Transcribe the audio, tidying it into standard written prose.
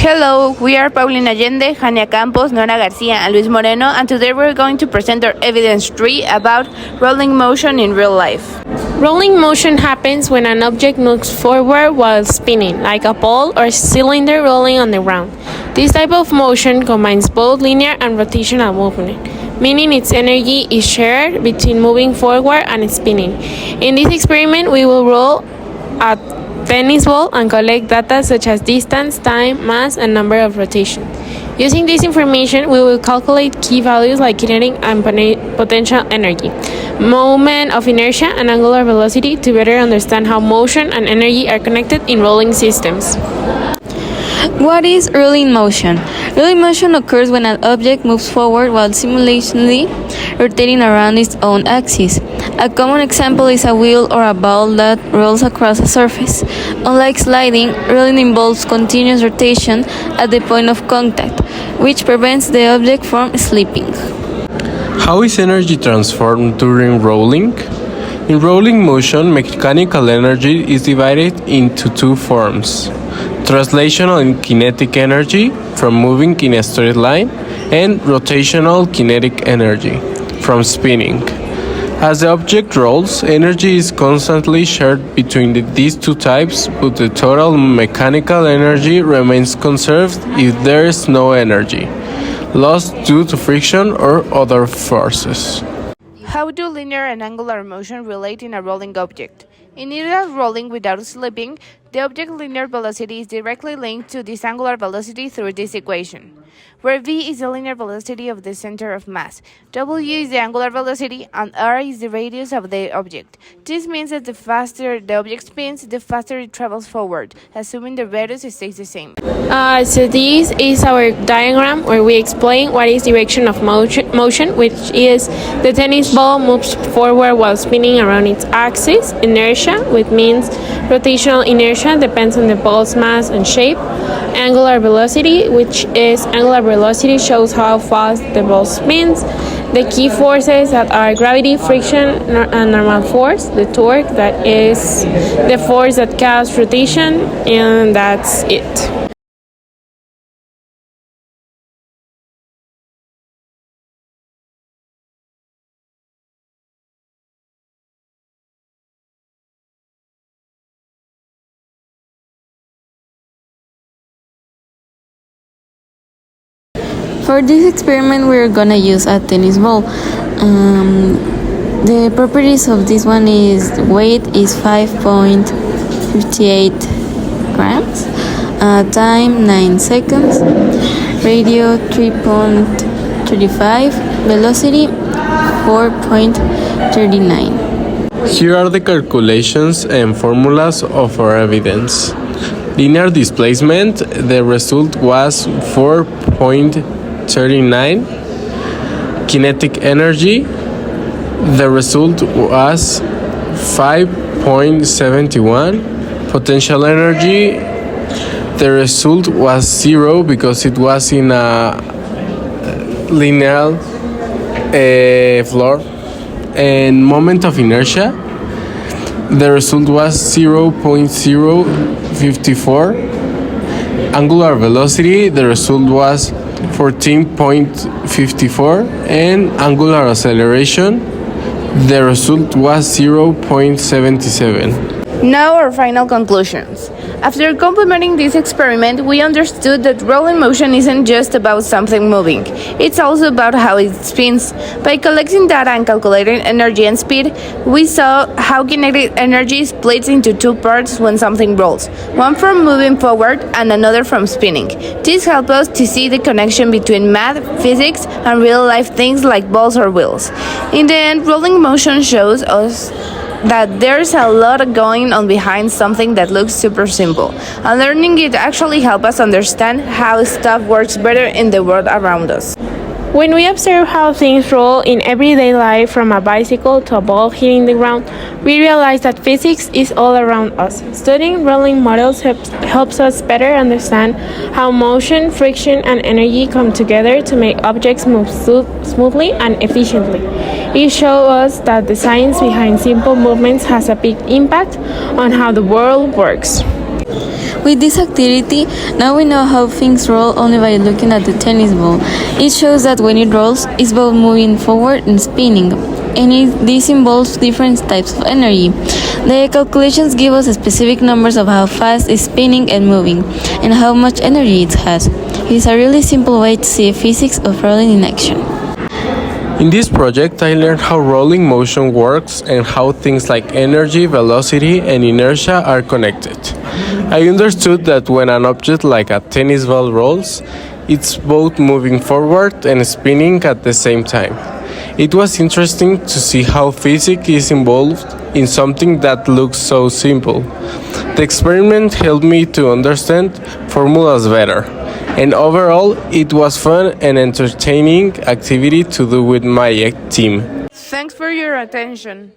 Hello, we are Paulina Allende, Jania Campos, Nora Garcia, and Luis Moreno, and today we're going to present our evidence 3 about rolling motion in real life. Rolling motion happens when an object moves forward while spinning, like a ball or cylinder rolling on the ground. This type of motion combines both linear and rotational movement, meaning its energy is shared between moving forward and spinning. In this experiment, we will roll a tennis ball and collect data such as distance, time, mass, and number of rotations. Using this information, we will calculate key values like kinetic and potential energy, moment of inertia, and angular velocity to better understand how motion and energy are connected in rolling systems. What is rolling motion? Rolling motion occurs when an object moves forward while simultaneously rotating around its own axis. A common example is a wheel or a ball that rolls across a surface. Unlike sliding, rolling involves continuous rotation at the point of contact, which prevents the object from slipping. How is energy transformed during rolling? In rolling motion, mechanical energy is divided into two forms: translational and kinetic energy, from moving in a straight line, and rotational kinetic energy, from spinning. As the object rolls, energy is constantly shared between these two types, but the total mechanical energy remains conserved if there is no energy lost due to friction or other forces. How do linear and angular motion relate in a rolling object? In either rolling without slipping, the object linear velocity is directly linked to this angular velocity through this equation, where v is the linear velocity of the center of mass, w is the angular velocity, and r is the radius of the object. This means that the faster the object spins, the faster it travels forward, assuming the radius stays the same. So this is our diagram where we explain what is direction of motion, which is the tennis ball moves forward while spinning around its axis. Inertia, which means rotational inertia, depends on the ball's mass and shape. Angular velocity, which is angular velocity shows how fast the ball spins. The key forces that are gravity, friction, and normal force. The torque, that is the force that causes rotation, and that's it. For this experiment, we're gonna use a tennis ball. The properties of this one is weight is 5.58 grams, time 9 seconds, radio 3.35, velocity 4.39. Here are the calculations and formulas of our evidence. Linear displacement, the result was 4.39. Kinetic energy, the result was 5.71. Potential energy, the result was 0 because it was in a linear floor. And moment of inertia, the result was 0.054. Angular velocity, the result was 14.54, and angular acceleration, the result was 0.77. Now our final conclusions. After complementing this experiment, we understood that rolling motion isn't just about something moving, it's also about how it spins. By collecting data and calculating energy and speed, we saw how kinetic energy splits into two parts when something rolls, one from moving forward and another from spinning. This helps us to see the connection between math, physics, and real-life things like balls or wheels. In the end, rolling motion shows us that there's a lot going on behind something that looks super simple, and learning it actually helps us understand how stuff works better in the world around us. When we observe how things roll in everyday life, from a bicycle to a ball hitting the ground, we realize that physics is all around us. Studying rolling models helps us better understand how motion, friction, and energy come together to make objects move smoothly and efficiently. It shows us that the science behind simple movements has a big impact on how the world works. With this activity, now we know how things roll only by looking at the tennis ball. It shows that when it rolls, it's both moving forward and spinning, and this involves different types of energy. The calculations give us specific numbers of how fast it's spinning and moving, and how much energy it has. It is a really simple way to see the physics of rolling in action. In this project, I learned how rolling motion works and how things like energy, velocity, and inertia are connected. I understood that when an object like a tennis ball rolls, it's both moving forward and spinning at the same time. It was interesting to see how physics is involved in something that looks so simple. The experiment helped me to understand formulas better, and overall, it was fun and entertaining activity to do with my team. Thanks for your attention.